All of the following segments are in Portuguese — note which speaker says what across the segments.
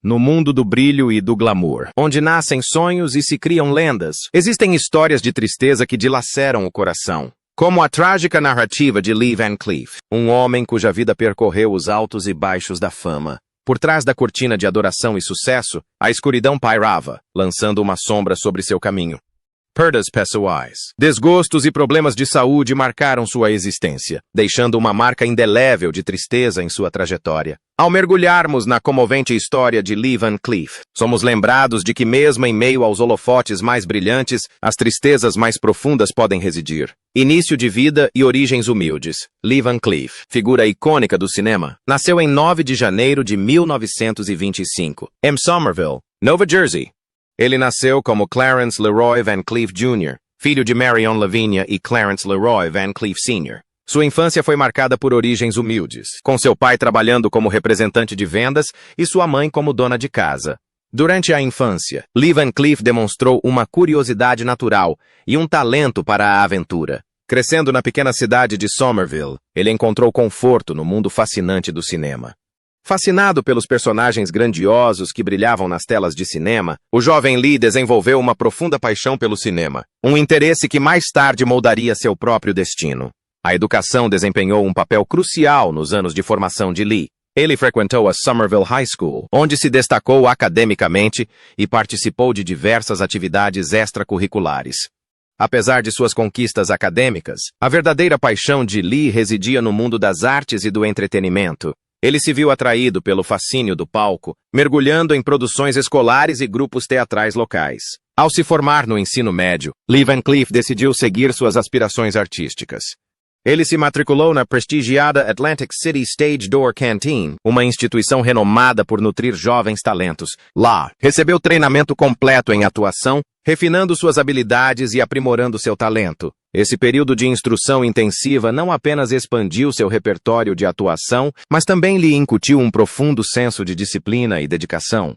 Speaker 1: no mundo do brilho e do glamour, onde nascem sonhos e se criam lendas, existem histórias de tristeza que dilaceram o coração. Como a trágica narrativa de Lee Van Cleef, um homem cuja vida percorreu os altos e baixos da fama. Por trás da cortina de adoração e sucesso, a escuridão pairava, lançando uma sombra sobre seu caminho. Perdas pessoais. Desgostos e problemas de saúde marcaram sua existência, deixando uma marca indelével de tristeza em sua trajetória. Ao mergulharmos na comovente história de Lee Van Cleef, somos lembrados de que mesmo em meio aos holofotes mais brilhantes, as tristezas mais profundas podem residir. Início de vida e origens humildes. Lee Van Cleef, figura icônica do cinema, nasceu em 9 de janeiro de 1925, em Somerville, Nova Jersey. Ele nasceu como Clarence Leroy Van Cleef Jr., filho de Marion Lavinia e Clarence Leroy Van Cleef Sr. Sua infância foi marcada por origens humildes, com seu pai trabalhando como representante de vendas e sua mãe como dona de casa. Durante a infância, Lee Van Cleef demonstrou uma curiosidade natural e um talento para a aventura. Crescendo na pequena cidade de Somerville, ele encontrou conforto no mundo fascinante do cinema. Fascinado pelos personagens grandiosos que brilhavam nas telas de cinema, o jovem Lee desenvolveu uma profunda paixão pelo cinema, um interesse que mais tarde moldaria seu próprio destino. A educação desempenhou um papel crucial nos anos de formação de Lee. Ele frequentou a Somerville High School, onde se destacou academicamente e participou de diversas atividades extracurriculares. Apesar de suas conquistas acadêmicas, a verdadeira paixão de Lee residia no mundo das artes e do entretenimento. Ele se viu atraído pelo fascínio do palco, mergulhando em produções escolares e grupos teatrais locais. Ao se formar no ensino médio, Lee Van Cleef decidiu seguir suas aspirações artísticas. Ele se matriculou na prestigiada Atlantic City Stage Door Canteen, uma instituição renomada por nutrir jovens talentos. Lá, recebeu treinamento completo em atuação, refinando suas habilidades e aprimorando seu talento. Esse período de instrução intensiva não apenas expandiu seu repertório de atuação, mas também lhe incutiu um profundo senso de disciplina e dedicação.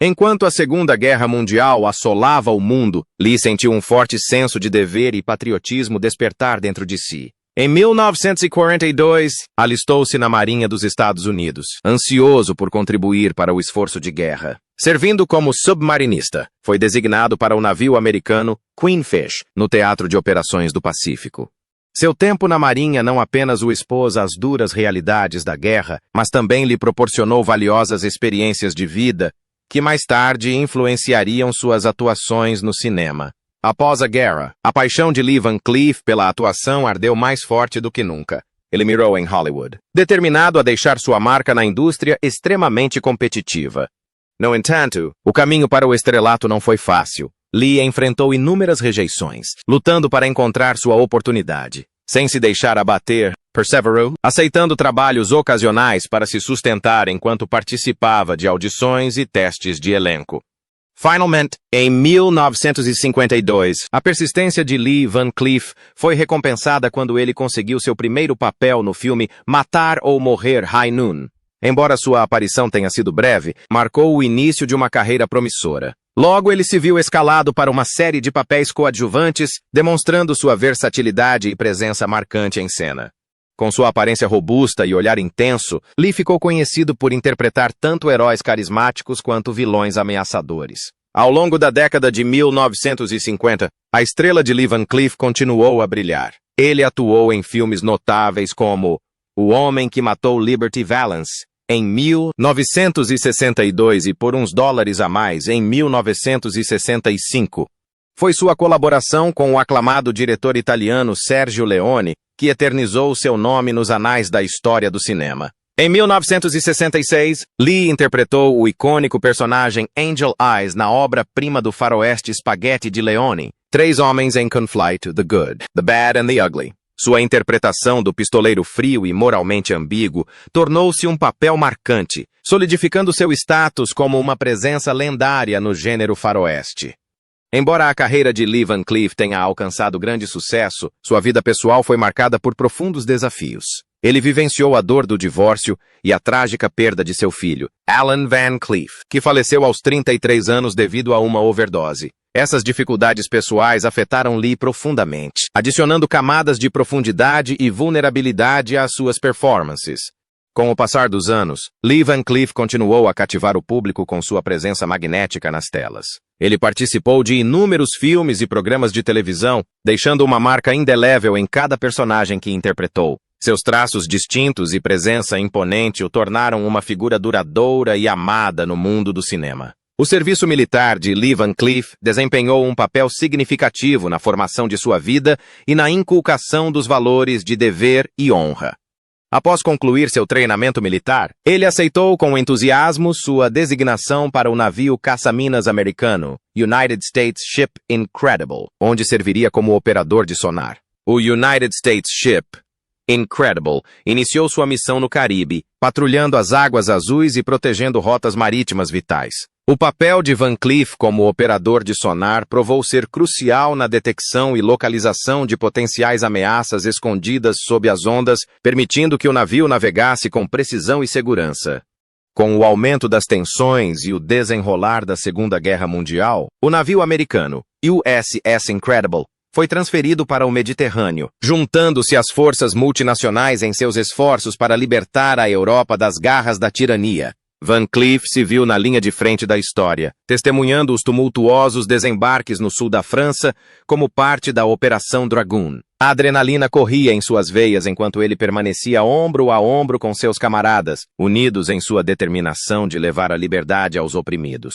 Speaker 1: Enquanto a Segunda Guerra Mundial assolava o mundo, Lee sentiu um forte senso de dever e patriotismo despertar dentro de si. Em 1942, alistou-se na Marinha dos Estados Unidos, ansioso por contribuir para o esforço de guerra. Servindo como submarinista, foi designado para o navio americano Queenfish, no Teatro de Operações do Pacífico. Seu tempo na Marinha não apenas o expôs às duras realidades da guerra, mas também lhe proporcionou valiosas experiências de vida, que mais tarde influenciariam suas atuações no cinema. Após a guerra, a paixão de Lee Van Cleef pela atuação ardeu mais forte do que nunca. Ele mirou em Hollywood, determinado a deixar sua marca na indústria extremamente competitiva. No entanto, o caminho para o estrelato não foi fácil. Lee enfrentou inúmeras rejeições, lutando para encontrar sua oportunidade. Sem se deixar abater, perseverou, aceitando trabalhos ocasionais para se sustentar enquanto participava de audições e testes de elenco. Finalmente, em 1952, a persistência de Lee Van Cleef foi recompensada quando ele conseguiu seu primeiro papel no filme Matar ou Morrer High Noon. Embora sua aparição tenha sido breve, marcou o início de uma carreira promissora. Logo, ele se viu escalado para uma série de papéis coadjuvantes, demonstrando sua versatilidade e presença marcante em cena. Com sua aparência robusta e olhar intenso, Lee ficou conhecido por interpretar tanto heróis carismáticos quanto vilões ameaçadores. Ao longo da década de 1950, a estrela de Lee Van Cleef continuou a brilhar. Ele atuou em filmes notáveis como O Homem que Matou Liberty Valance, em 1962 e Por uns Dólares a Mais, em 1965. Foi sua colaboração com o aclamado diretor italiano Sergio Leone que eternizou seu nome nos anais da história do cinema. Em 1966, Lee interpretou o icônico personagem Angel Eyes na obra-prima do faroeste Spaghetti de Leone, Três Homens em Conflito, The Good, The Bad and the Ugly. Sua interpretação do pistoleiro frio e moralmente ambíguo tornou-se um papel marcante, solidificando seu status como uma presença lendária no gênero faroeste. Embora a carreira de Lee Van Cleef tenha alcançado grande sucesso, sua vida pessoal foi marcada por profundos desafios. Ele vivenciou a dor do divórcio e a trágica perda de seu filho, Alan Van Cleef, que faleceu aos 33 anos devido a uma overdose. Essas dificuldades pessoais afetaram Lee profundamente, adicionando camadas de profundidade e vulnerabilidade às suas performances. Com o passar dos anos, Lee Van Cleef continuou a cativar o público com sua presença magnética nas telas. Ele participou de inúmeros filmes e programas de televisão, deixando uma marca indelével em cada personagem que interpretou. Seus traços distintos e presença imponente o tornaram uma figura duradoura e amada no mundo do cinema. O serviço militar de Lee Van Cleef desempenhou um papel significativo na formação de sua vida e na inculcação dos valores de dever e honra. Após concluir seu treinamento militar, ele aceitou com entusiasmo sua designação para o navio caça-minas americano, United States Ship Incredible, onde serviria como operador de sonar. O United States Ship Incredible iniciou sua missão no Caribe, patrulhando as águas azuis e protegendo rotas marítimas vitais. O papel de Van Cleef como operador de sonar provou ser crucial na detecção e localização de potenciais ameaças escondidas sob as ondas, permitindo que o navio navegasse com precisão e segurança. Com o aumento das tensões e o desenrolar da Segunda Guerra Mundial, o navio americano, USS Incredible, foi transferido para o Mediterrâneo, juntando-se às forças multinacionais em seus esforços para libertar a Europa das garras da tirania. Van Cleef se viu na linha de frente da história, testemunhando os tumultuosos desembarques no sul da França como parte da Operação Dragoon. A adrenalina corria em suas veias enquanto ele permanecia ombro a ombro com seus camaradas, unidos em sua determinação de levar a liberdade aos oprimidos.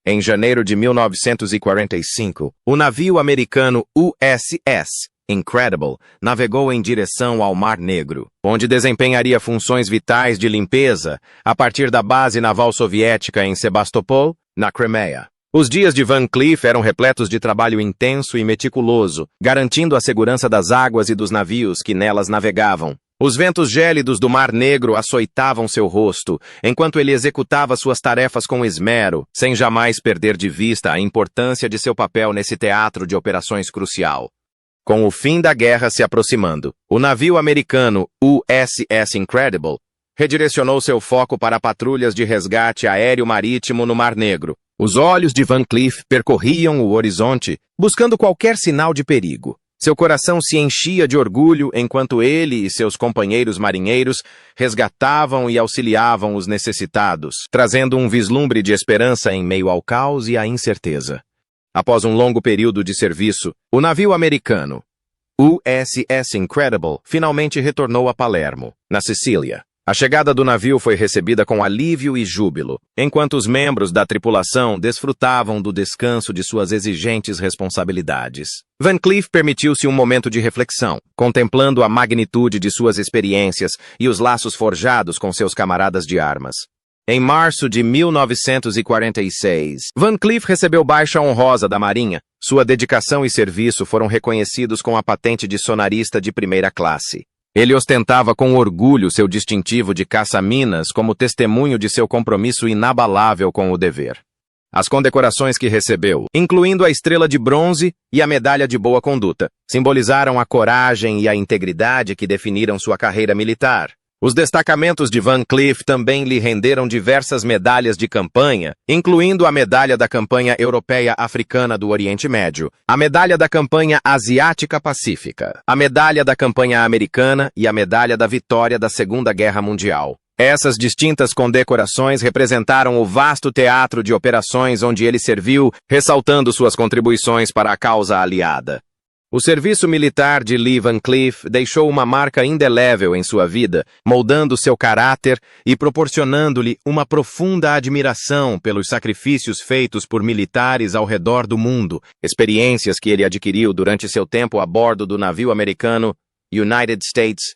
Speaker 1: Em janeiro de 1945, o navio americano USS Incredible navegou em direção ao Mar Negro, onde desempenharia funções vitais de limpeza a partir da base naval soviética em Sebastopol, na Crimeia. Os dias de Van Cleef eram repletos de trabalho intenso e meticuloso, garantindo a segurança das águas e dos navios que nelas navegavam. Os ventos gélidos do Mar Negro açoitavam seu rosto, enquanto ele executava suas tarefas com esmero, sem jamais perder de vista a importância de seu papel nesse teatro de operações crucial. Com o fim da guerra se aproximando, o navio americano USS Incredible redirecionou seu foco para patrulhas de resgate aéreo-marítimo no Mar Negro. Os olhos de Van Cleef percorriam o horizonte, buscando qualquer sinal de perigo. Seu coração se enchia de orgulho enquanto ele e seus companheiros marinheiros resgatavam e auxiliavam os necessitados, trazendo um vislumbre de esperança em meio ao caos e à incerteza. Após um longo período de serviço, o navio americano USS Incredible finalmente retornou a Palermo, na Sicília. A chegada do navio foi recebida com alívio e júbilo, enquanto os membros da tripulação desfrutavam do descanso de suas exigentes responsabilidades. Van Cleef permitiu-se um momento de reflexão, contemplando a magnitude de suas experiências e os laços forjados com seus camaradas de armas. Em março de 1946, Van Cleef recebeu baixa honrosa da Marinha. Sua dedicação e serviço foram reconhecidos com a patente de sonarista de primeira classe. Ele ostentava com orgulho seu distintivo de caça-minas como testemunho de seu compromisso inabalável com o dever. As condecorações que recebeu, incluindo a Estrela de Bronze e a Medalha de Boa Conduta, simbolizaram a coragem e a integridade que definiram sua carreira militar. Os destacamentos de Van Cleef também lhe renderam diversas medalhas de campanha, incluindo a Medalha da Campanha Europeia Africana do Oriente Médio, a Medalha da Campanha Asiática Pacífica, a Medalha da Campanha Americana e a Medalha da Vitória da Segunda Guerra Mundial. Essas distintas condecorações representaram o vasto teatro de operações onde ele serviu, ressaltando suas contribuições para a causa aliada. O serviço militar de Lee Van Cleef deixou uma marca indelével em sua vida, moldando seu caráter e proporcionando-lhe uma profunda admiração pelos sacrifícios feitos por militares ao redor do mundo, experiências que ele adquiriu durante seu tempo a bordo do navio americano United States.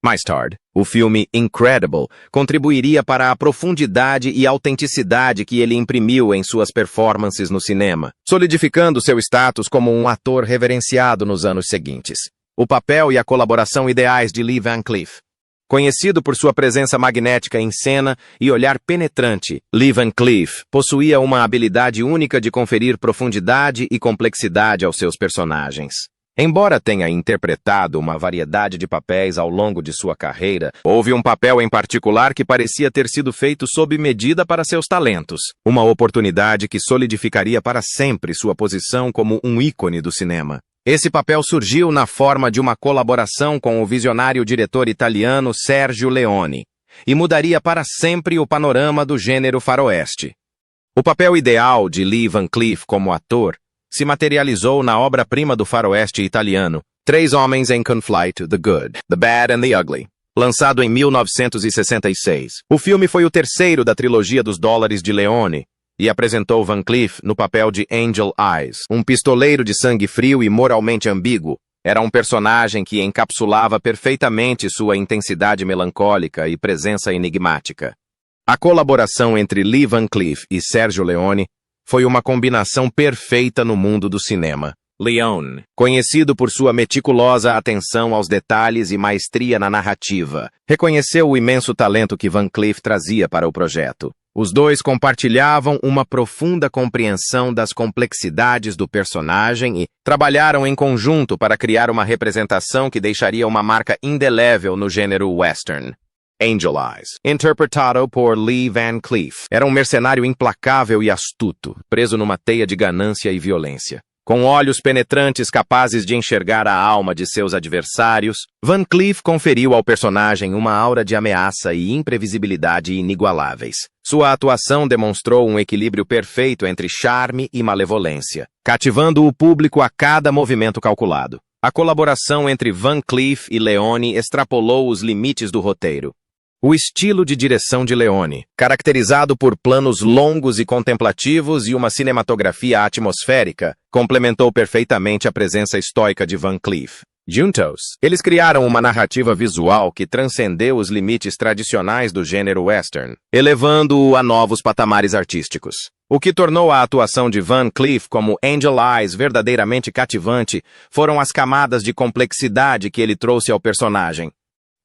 Speaker 1: Mais tarde, o filme Incredible contribuiria para a profundidade e autenticidade que ele imprimiu em suas performances no cinema, solidificando seu status como um ator reverenciado nos anos seguintes. O papel e a colaboração ideais de Lee Van Cleef. Conhecido por sua presença magnética em cena e olhar penetrante, Lee Van Cleef possuía uma habilidade única de conferir profundidade e complexidade aos seus personagens. Embora tenha interpretado uma variedade de papéis ao longo de sua carreira, houve um papel em particular que parecia ter sido feito sob medida para seus talentos, uma oportunidade que solidificaria para sempre sua posição como um ícone do cinema. Esse papel surgiu na forma de uma colaboração com o visionário diretor italiano Sergio Leone, e mudaria para sempre o panorama do gênero faroeste. O papel ideal de Lee Van Cleef como ator se materializou na obra-prima do faroeste italiano, Três Homens em Conflito, The Good, The Bad and the Ugly, lançado em 1966. O filme foi o terceiro da trilogia dos dólares de Leone e apresentou Van Cleef no papel de Angel Eyes, um pistoleiro de sangue frio e moralmente ambíguo. Era um personagem que encapsulava perfeitamente sua intensidade melancólica e presença enigmática. A colaboração entre Lee Van Cleef e Sergio Leone foi uma combinação perfeita no mundo do cinema. Leone, conhecido por sua meticulosa atenção aos detalhes e maestria na narrativa, reconheceu o imenso talento que Van Cleef trazia para o projeto. Os dois compartilhavam uma profunda compreensão das complexidades do personagem e trabalharam em conjunto para criar uma representação que deixaria uma marca indelével no gênero western. Angel Eyes, interpretado por Lee Van Cleef, era um mercenário implacável e astuto, preso numa teia de ganância e violência. Com olhos penetrantes capazes de enxergar a alma de seus adversários, Van Cleef conferiu ao personagem uma aura de ameaça e imprevisibilidade inigualáveis. Sua atuação demonstrou um equilíbrio perfeito entre charme e malevolência, cativando o público a cada movimento calculado. A colaboração entre Van Cleef e Leone extrapolou os limites do roteiro. O estilo de direção de Leone, caracterizado por planos longos e contemplativos e uma cinematografia atmosférica, complementou perfeitamente a presença estoica de Van Cleef. Juntos, eles criaram uma narrativa visual que transcendeu os limites tradicionais do gênero western, elevando-o a novos patamares artísticos. O que tornou a atuação de Van Cleef como Angel Eyes verdadeiramente cativante foram as camadas de complexidade que ele trouxe ao personagem.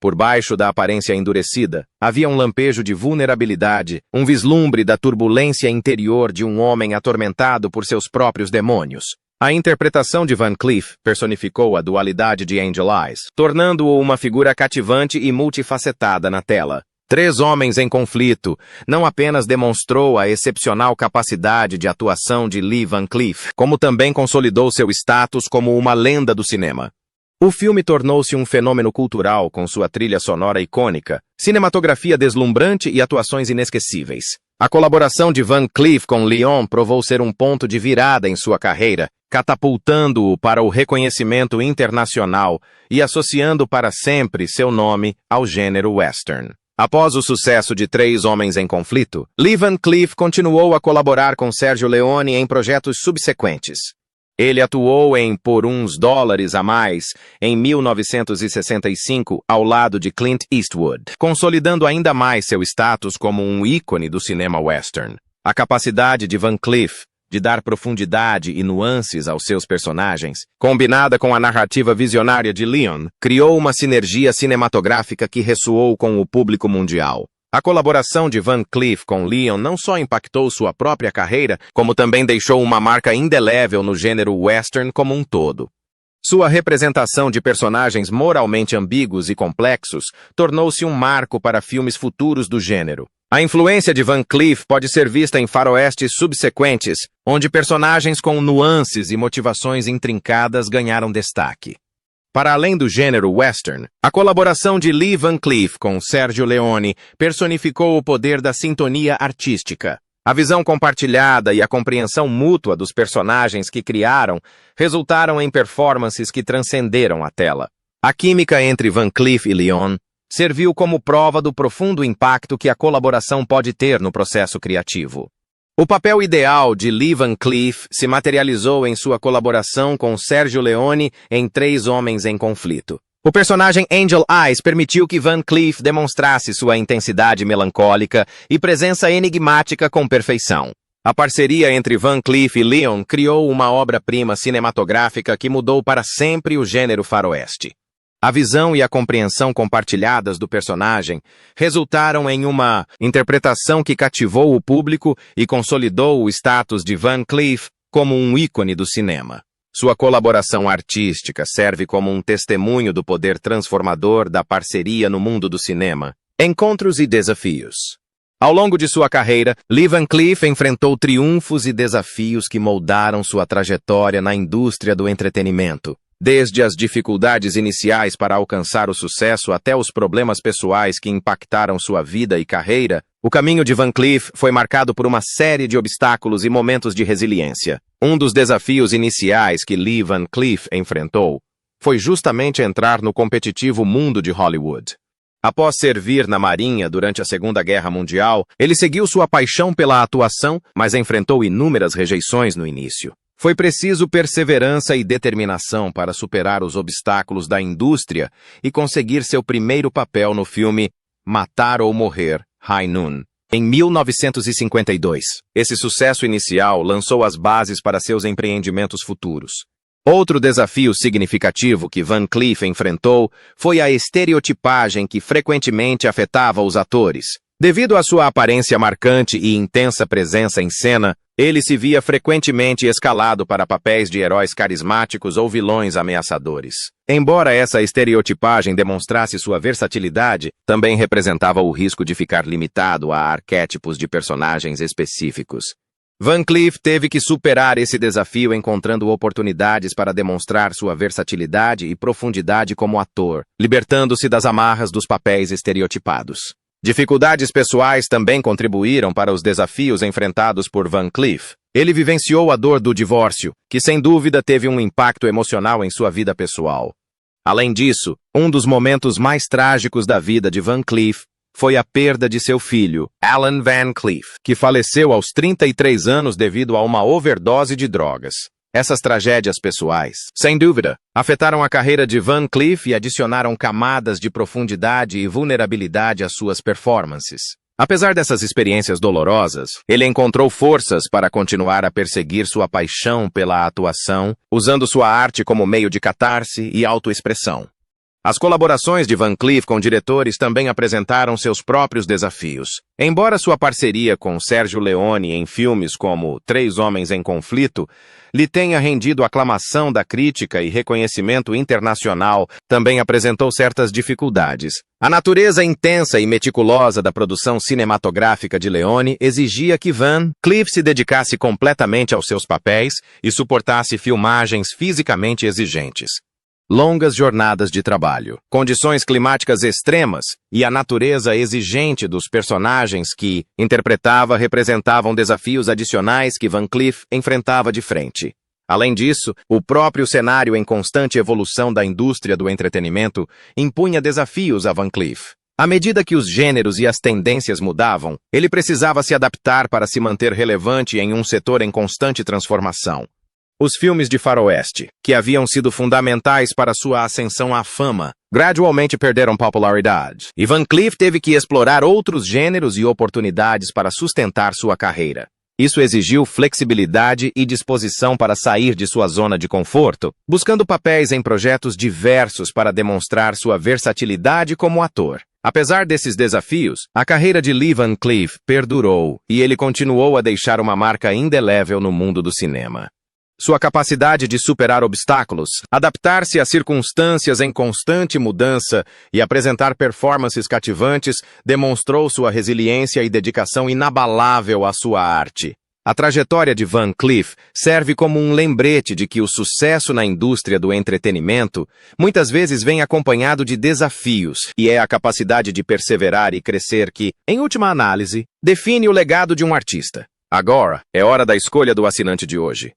Speaker 1: Por baixo da aparência endurecida, havia um lampejo de vulnerabilidade, um vislumbre da turbulência interior de um homem atormentado por seus próprios demônios. A interpretação de Van Cleef personificou a dualidade de Angel Eyes, tornando-o uma figura cativante e multifacetada na tela. Três Homens em Conflito não apenas demonstrou a excepcional capacidade de atuação de Lee Van Cleef, como também consolidou seu status como uma lenda do cinema. O filme tornou-se um fenômeno cultural com sua trilha sonora icônica, cinematografia deslumbrante e atuações inesquecíveis. A colaboração de Van Cleef com Leone provou ser um ponto de virada em sua carreira, catapultando-o para o reconhecimento internacional e associando para sempre seu nome ao gênero western. Após o sucesso de Três Homens em Conflito, Lee Van Cleef continuou a colaborar com Sergio Leone em projetos subsequentes. Ele atuou em Por Uns Dólares a Mais, em 1965, ao lado de Clint Eastwood, consolidando ainda mais seu status como um ícone do cinema western. A capacidade de Van Cleef de dar profundidade e nuances aos seus personagens, combinada com a narrativa visionária de Leone, criou uma sinergia cinematográfica que ressoou com o público mundial. A colaboração de Van Cleef com Leone não só impactou sua própria carreira, como também deixou uma marca indelével no gênero western como um todo. Sua representação de personagens moralmente ambíguos e complexos tornou-se um marco para filmes futuros do gênero. A influência de Van Cleef pode ser vista em faroestes subsequentes, onde personagens com nuances e motivações intrincadas ganharam destaque. Para além do gênero western, a colaboração de Lee Van Cleef com Sergio Leone personificou o poder da sintonia artística. A visão compartilhada e a compreensão mútua dos personagens que criaram resultaram em performances que transcenderam a tela. A química entre Van Cleef e Leone serviu como prova do profundo impacto que a colaboração pode ter no processo criativo. O papel ideal de Lee Van Cleef se materializou em sua colaboração com Sergio Leone em Três Homens em Conflito. O personagem Angel Eyes permitiu que Van Cleef demonstrasse sua intensidade melancólica e presença enigmática com perfeição. A parceria entre Van Cleef e Leone criou uma obra-prima cinematográfica que mudou para sempre o gênero faroeste. A visão e a compreensão compartilhadas do personagem resultaram em uma interpretação que cativou o público e consolidou o status de Van Cleef como um ícone do cinema. Sua colaboração artística serve como um testemunho do poder transformador da parceria no mundo do cinema. Encontros e desafios. Ao longo de sua carreira, Lee Van Cleef enfrentou triunfos e desafios que moldaram sua trajetória na indústria do entretenimento. Desde as dificuldades iniciais para alcançar o sucesso até os problemas pessoais que impactaram sua vida e carreira, o caminho de Van Cleef foi marcado por uma série de obstáculos e momentos de resiliência. Um dos desafios iniciais que Lee Van Cleef enfrentou foi justamente entrar no competitivo mundo de Hollywood. Após servir na Marinha durante a Segunda Guerra Mundial, ele seguiu sua paixão pela atuação, mas enfrentou inúmeras rejeições no início. Foi preciso perseverança e determinação para superar os obstáculos da indústria e conseguir seu primeiro papel no filme Matar ou Morrer, High Noon, em 1952. Esse sucesso inicial lançou as bases para seus empreendimentos futuros. Outro desafio significativo que Van Cleef enfrentou foi a estereotipagem que frequentemente afetava os atores. Devido à sua aparência marcante e intensa presença em cena, ele se via frequentemente escalado para papéis de heróis carismáticos ou vilões ameaçadores. Embora essa estereotipagem demonstrasse sua versatilidade, também representava o risco de ficar limitado a arquétipos de personagens específicos. Van Cleef teve que superar esse desafio encontrando oportunidades para demonstrar sua versatilidade e profundidade como ator, libertando-se das amarras dos papéis estereotipados. Dificuldades pessoais também contribuíram para os desafios enfrentados por Van Cleef. Ele vivenciou a dor do divórcio, que sem dúvida teve um impacto emocional em sua vida pessoal. Além disso, um dos momentos mais trágicos da vida de Van Cleef foi a perda de seu filho, Alan Van Cleef, que faleceu aos 33 anos devido a uma overdose de drogas. Essas tragédias pessoais, sem dúvida, afetaram a carreira de Van Cleef e adicionaram camadas de profundidade e vulnerabilidade às suas performances. Apesar dessas experiências dolorosas, ele encontrou forças para continuar a perseguir sua paixão pela atuação, usando sua arte como meio de catarse e autoexpressão. As colaborações de Van Cleef com diretores também apresentaram seus próprios desafios. Embora sua parceria com Sergio Leone em filmes como Três Homens em Conflito lhe tenha rendido aclamação da crítica e reconhecimento internacional, também apresentou certas dificuldades. A natureza intensa e meticulosa da produção cinematográfica de Leone exigia que Van Cleef se dedicasse completamente aos seus papéis e suportasse filmagens fisicamente exigentes. Longas jornadas de trabalho, condições climáticas extremas e a natureza exigente dos personagens que interpretava representavam desafios adicionais que Van Cleef enfrentava de frente. Além disso, o próprio cenário em constante evolução da indústria do entretenimento impunha desafios a Van Cleef. À medida que os gêneros e as tendências mudavam, ele precisava se adaptar para se manter relevante em um setor em constante transformação. Os filmes de faroeste, que haviam sido fundamentais para sua ascensão à fama, gradualmente perderam popularidade, e Van Cleef teve que explorar outros gêneros e oportunidades para sustentar sua carreira. Isso exigiu flexibilidade e disposição para sair de sua zona de conforto, buscando papéis em projetos diversos para demonstrar sua versatilidade como ator. Apesar desses desafios, a carreira de Lee Van Cleef perdurou e ele continuou a deixar uma marca indelével no mundo do cinema. Sua capacidade de superar obstáculos, adaptar-se a circunstâncias em constante mudança e apresentar performances cativantes demonstrou sua resiliência e dedicação inabalável à sua arte. A trajetória de Van Cleef serve como um lembrete de que o sucesso na indústria do entretenimento muitas vezes vem acompanhado de desafios, e é a capacidade de perseverar e crescer que, em última análise, define o legado de um artista. Agora, é hora da escolha do assinante de hoje.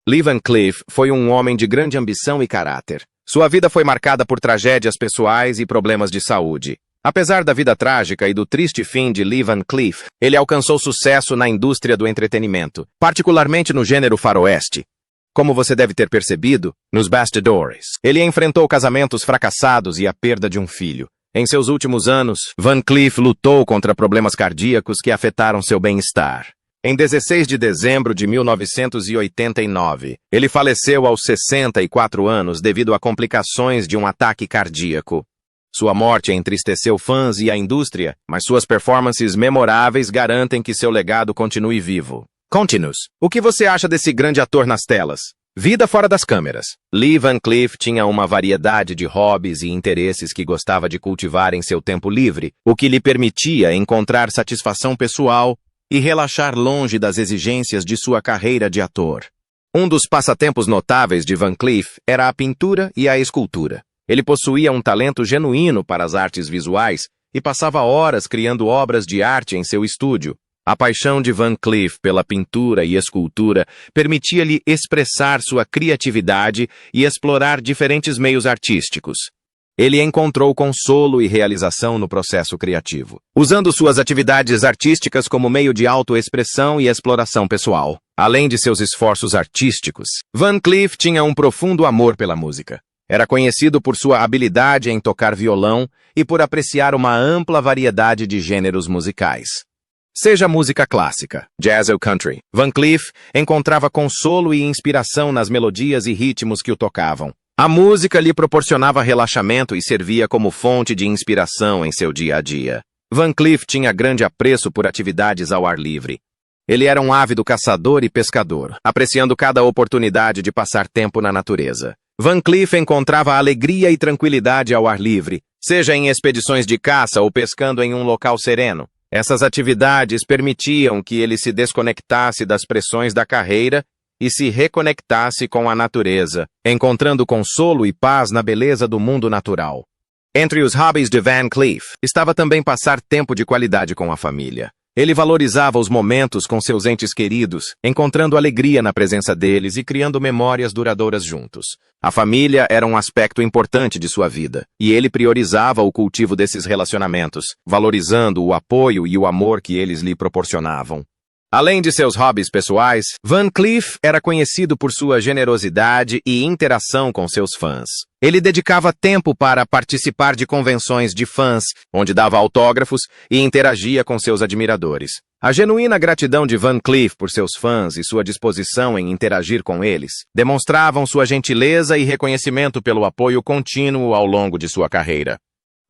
Speaker 1: Lee Van Cleef foi um homem de grande ambição e caráter. Sua vida foi marcada por tragédias pessoais e problemas de saúde. Apesar da vida trágica e do triste fim de Lee Van Cleef, ele alcançou sucesso na indústria do entretenimento, particularmente no gênero faroeste. Como você deve ter percebido, nos bastidores, ele enfrentou casamentos fracassados e a perda de um filho. Em seus últimos anos, Van Cleef lutou contra problemas cardíacos que afetaram seu bem-estar. Em 16 de dezembro de 1989, ele faleceu aos 64 anos devido a complicações de um ataque cardíaco. Sua morte entristeceu fãs e a indústria, mas suas performances memoráveis garantem que seu legado continue vivo. Conte-nos, o que você acha desse grande ator nas telas? Vida fora das câmeras. Lee Van Cleef tinha uma variedade de hobbies e interesses que gostava de cultivar em seu tempo livre, o que lhe permitia encontrar satisfação pessoal e relaxar longe das exigências de sua carreira de ator. Um dos passatempos notáveis de Van Cleef era a pintura e a escultura. Ele possuía um talento genuíno para as artes visuais e passava horas criando obras de arte em seu estúdio. A paixão de Van Cleef pela pintura e escultura permitia-lhe expressar sua criatividade e explorar diferentes meios artísticos. Ele encontrou consolo e realização no processo criativo, usando suas atividades artísticas como meio de autoexpressão e exploração pessoal. Além de seus esforços artísticos, Van Cleef tinha um profundo amor pela música. Era conhecido por sua habilidade em tocar violão e por apreciar uma ampla variedade de gêneros musicais. Seja música clássica, jazz ou country, Van Cleef encontrava consolo e inspiração nas melodias e ritmos que o tocavam. A música lhe proporcionava relaxamento e servia como fonte de inspiração em seu dia a dia. Van Cleef tinha grande apreço por atividades ao ar livre. Ele era um ávido caçador e pescador, apreciando cada oportunidade de passar tempo na natureza. Van Cleef encontrava alegria e tranquilidade ao ar livre, seja em expedições de caça ou pescando em um local sereno. Essas atividades permitiam que ele se desconectasse das pressões da carreira e se reconectasse com a natureza, encontrando consolo e paz na beleza do mundo natural. Entre os hobbies de Van Cleef estava também passar tempo de qualidade com a família. Ele valorizava os momentos com seus entes queridos, encontrando alegria na presença deles e criando memórias duradouras juntos. A família era um aspecto importante de sua vida, e ele priorizava o cultivo desses relacionamentos, valorizando o apoio e o amor que eles lhe proporcionavam. Além de seus hobbies pessoais, Van Cleef era conhecido por sua generosidade e interação com seus fãs. Ele dedicava tempo para participar de convenções de fãs, onde dava autógrafos e interagia com seus admiradores. A genuína gratidão de Van Cleef por seus fãs e sua disposição em interagir com eles demonstravam sua gentileza e reconhecimento pelo apoio contínuo ao longo de sua carreira.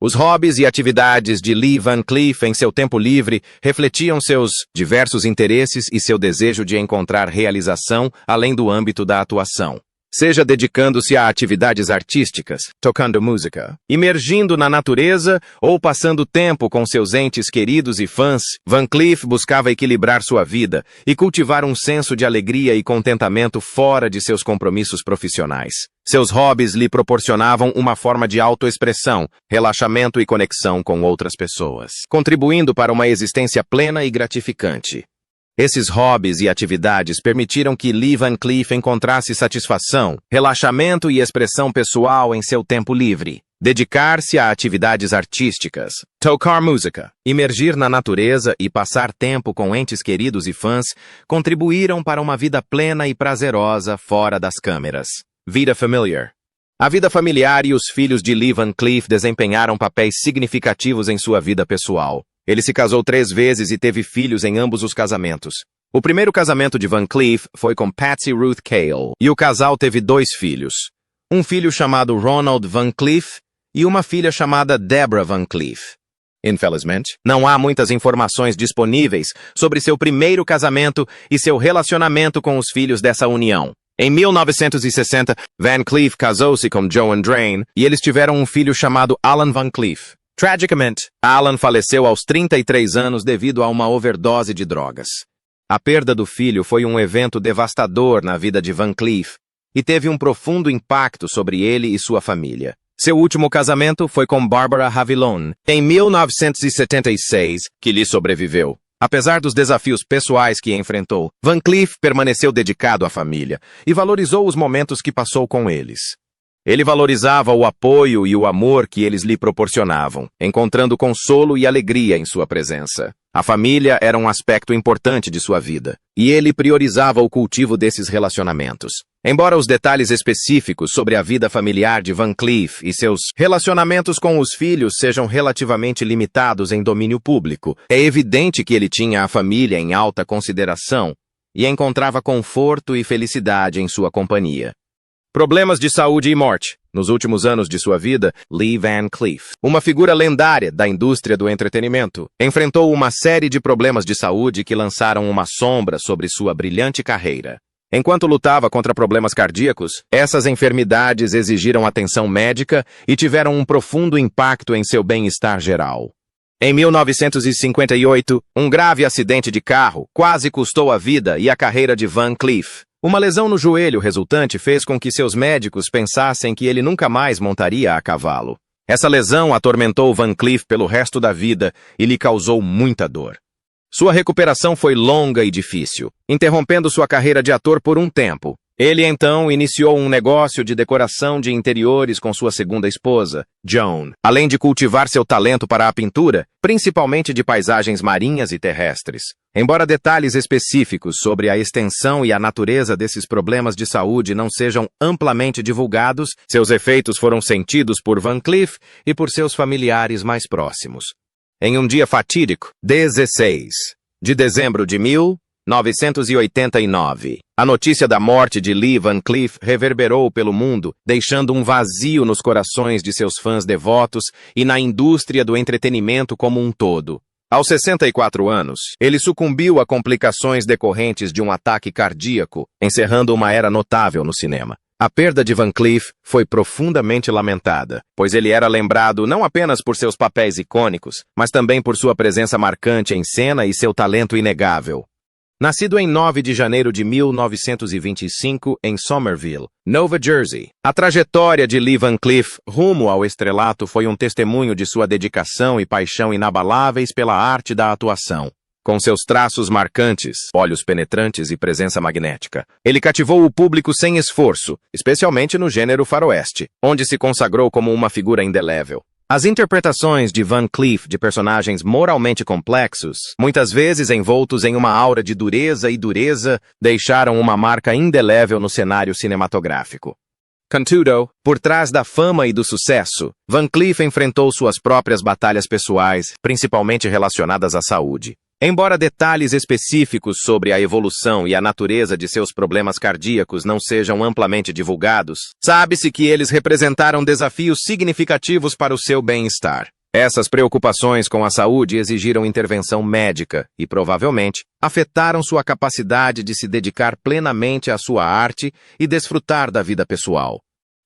Speaker 1: Os hobbies e atividades de Lee Van Cleef em seu tempo livre refletiam seus diversos interesses e seu desejo de encontrar realização além do âmbito da atuação. Seja dedicando-se a atividades artísticas, tocando música, imergindo na natureza ou passando tempo com seus entes queridos e fãs, Van Cleef buscava equilibrar sua vida e cultivar um senso de alegria e contentamento fora de seus compromissos profissionais. Seus hobbies lhe proporcionavam uma forma de autoexpressão, relaxamento e conexão com outras pessoas, contribuindo para uma existência plena e gratificante. Esses hobbies e atividades permitiram que Lee Van Cleef encontrasse satisfação, relaxamento e expressão pessoal em seu tempo livre. Dedicar-se a atividades artísticas, tocar música, imergir na natureza e passar tempo com entes queridos e fãs contribuíram para uma vida plena e prazerosa fora das câmeras. Vida familiar. A vida familiar e os filhos de Lee Van Cleef desempenharam papéis significativos em sua vida pessoal. Ele se casou 3 vezes e teve filhos em ambos os casamentos. O primeiro casamento de Van Cleef foi com Patsy Ruth Cale, e o casal teve 2 filhos. Um filho chamado Ronald Van Cleef e uma filha chamada Deborah Van Cleef. Infelizmente, não há muitas informações disponíveis sobre seu primeiro casamento e seu relacionamento com os filhos dessa união. Em 1960, Van Cleef casou-se com Joan Drain e eles tiveram um filho chamado Alan Van Cleef. Tragicamente, Alan faleceu aos 33 anos devido a uma overdose de drogas. A perda do filho foi um evento devastador na vida de Van Cleef e teve um profundo impacto sobre ele e sua família. Seu último casamento foi com Barbara Havillon, em 1976, que lhe sobreviveu. Apesar dos desafios pessoais que enfrentou, Van Cleef permaneceu dedicado à família e valorizou os momentos que passou com eles. Ele valorizava o apoio e o amor que eles lhe proporcionavam, encontrando consolo e alegria em sua presença. A família era um aspecto importante de sua vida, e ele priorizava o cultivo desses relacionamentos. Embora os detalhes específicos sobre a vida familiar de Van Cleef e seus relacionamentos com os filhos sejam relativamente limitados em domínio público, é evidente que ele tinha a família em alta consideração e encontrava conforto e felicidade em sua companhia. Problemas de saúde e morte. Nos últimos anos de sua vida, Lee Van Cleef, uma figura lendária da indústria do entretenimento, enfrentou uma série de problemas de saúde que lançaram uma sombra sobre sua brilhante carreira. Enquanto lutava contra problemas cardíacos, essas enfermidades exigiram atenção médica e tiveram um profundo impacto em seu bem-estar geral. Em 1958, um grave acidente de carro quase custou a vida e a carreira de Van Cleef. Uma lesão no joelho resultante fez com que seus médicos pensassem que ele nunca mais montaria a cavalo. Essa lesão atormentou Van Cleef pelo resto da vida e lhe causou muita dor. Sua recuperação foi longa e difícil, interrompendo sua carreira de ator por um tempo. Ele então iniciou um negócio de decoração de interiores com sua segunda esposa, Joan, além de cultivar seu talento para a pintura, principalmente de paisagens marinhas e terrestres. Embora detalhes específicos sobre a extensão e a natureza desses problemas de saúde não sejam amplamente divulgados, seus efeitos foram sentidos por Van Cleef e por seus familiares mais próximos. Em um dia fatídico, 16 de dezembro de 1989, a notícia da morte de Lee Van Cleef reverberou pelo mundo, deixando um vazio nos corações de seus fãs devotos e na indústria do entretenimento como um todo. Aos 64 anos, ele sucumbiu a complicações decorrentes de um ataque cardíaco, encerrando uma era notável no cinema. A perda de Van Cleef foi profundamente lamentada, pois ele era lembrado não apenas por seus papéis icônicos, mas também por sua presença marcante em cena e seu talento inegável. Nascido em 9 de janeiro de 1925 em Somerville, Nova Jersey, a trajetória de Lee Van Cleef rumo ao estrelato foi um testemunho de sua dedicação e paixão inabaláveis pela arte da atuação. Com seus traços marcantes, olhos penetrantes e presença magnética, ele cativou o público sem esforço, especialmente no gênero faroeste, onde se consagrou como uma figura indelével. As interpretações de Van Cleef de personagens moralmente complexos, muitas vezes envoltos em uma aura de dureza, deixaram uma marca indelével no cenário cinematográfico. Contudo, por trás da fama e do sucesso, Van Cleef enfrentou suas próprias batalhas pessoais, principalmente relacionadas à saúde. Embora detalhes específicos sobre a evolução e a natureza de seus problemas cardíacos não sejam amplamente divulgados, sabe-se que eles representaram desafios significativos para o seu bem-estar. Essas preocupações com a saúde exigiram intervenção médica e, provavelmente, afetaram sua capacidade de se dedicar plenamente à sua arte e desfrutar da vida pessoal.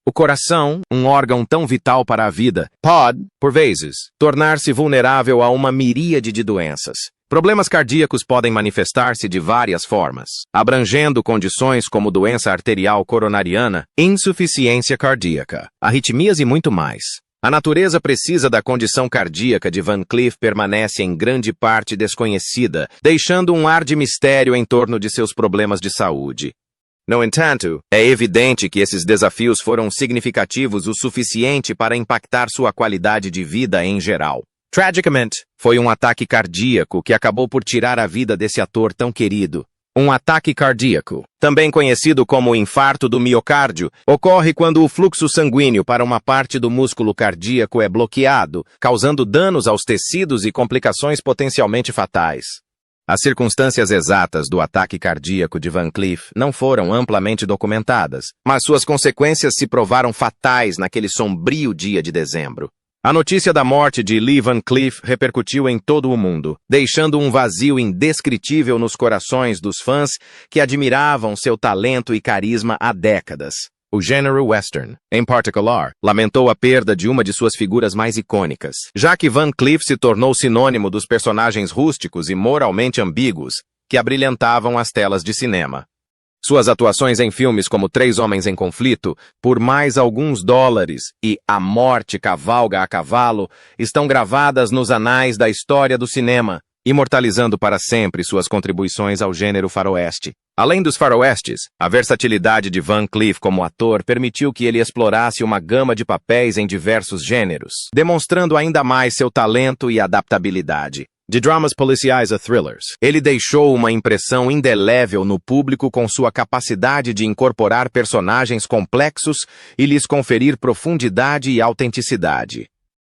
Speaker 1: O coração, um órgão tão vital para a vida, pode, por vezes, tornar-se vulnerável a uma miríade de doenças. Problemas cardíacos podem manifestar-se de várias formas, abrangendo condições como doença arterial coronariana, insuficiência cardíaca, arritmias e muito mais. A natureza precisa da condição cardíaca de Van Cleef permanece em grande parte desconhecida, deixando um ar de mistério em torno de seus problemas de saúde. No entanto, é evidente que esses desafios foram significativos o suficiente para impactar sua qualidade de vida em geral. Tragicamente, foi um ataque cardíaco que acabou por tirar a vida desse ator tão querido. Um ataque cardíaco, também conhecido como infarto do miocárdio, ocorre quando o fluxo sanguíneo para uma parte do músculo cardíaco é bloqueado, causando danos aos tecidos e complicações potencialmente fatais. As circunstâncias exatas do ataque cardíaco de Van Cleef não foram amplamente documentadas, mas suas consequências se provaram fatais naquele sombrio dia de dezembro. A notícia da morte de Lee Van Cleef repercutiu em todo o mundo, deixando um vazio indescritível nos corações dos fãs que admiravam seu talento e carisma há décadas. O gênero western, em particular, lamentou a perda de uma de suas figuras mais icônicas, já que Van Cleef se tornou sinônimo dos personagens rústicos e moralmente ambíguos que abrilhantavam as telas de cinema. Suas atuações em filmes como Três Homens em Conflito, Por Mais Alguns Dólares e A Morte Cavalga a Cavalo estão gravadas nos anais da história do cinema, imortalizando para sempre suas contribuições ao gênero faroeste. Além dos faroestes, a versatilidade de Van Cleef como ator permitiu que ele explorasse uma gama de papéis em diversos gêneros, demonstrando ainda mais seu talento e adaptabilidade. De dramas policiais a thrillers, ele deixou uma impressão indelével no público com sua capacidade de incorporar personagens complexos e lhes conferir profundidade e autenticidade.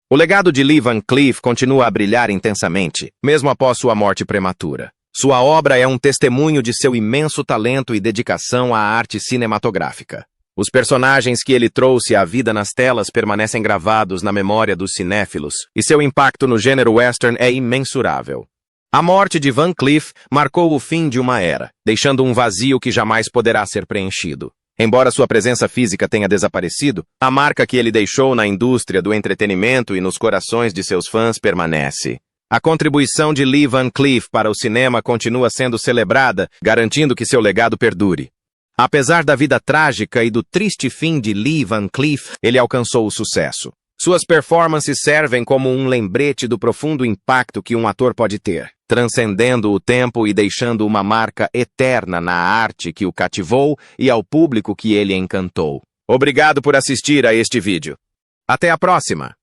Speaker 1: O legado de Lee Van Cleef continua a brilhar intensamente, mesmo após sua morte prematura. Sua obra é um testemunho de seu imenso talento e dedicação à arte cinematográfica. Os personagens que ele trouxe à vida nas telas permanecem gravados na memória dos cinéfilos, e seu impacto no gênero western é imensurável. A morte de Van Cleef marcou o fim de uma era, deixando um vazio que jamais poderá ser preenchido. Embora sua presença física tenha desaparecido, a marca que ele deixou na indústria do entretenimento e nos corações de seus fãs permanece. A contribuição de Lee Van Cleef para o cinema continua sendo celebrada, garantindo que seu legado perdure. Apesar da vida trágica e do triste fim de Lee Van Cleef, ele alcançou o sucesso. Suas performances servem como um lembrete do profundo impacto que um ator pode ter, transcendendo o tempo e deixando uma marca eterna na arte que o cativou e ao público que ele encantou. Obrigado por assistir a este vídeo. Até a próxima!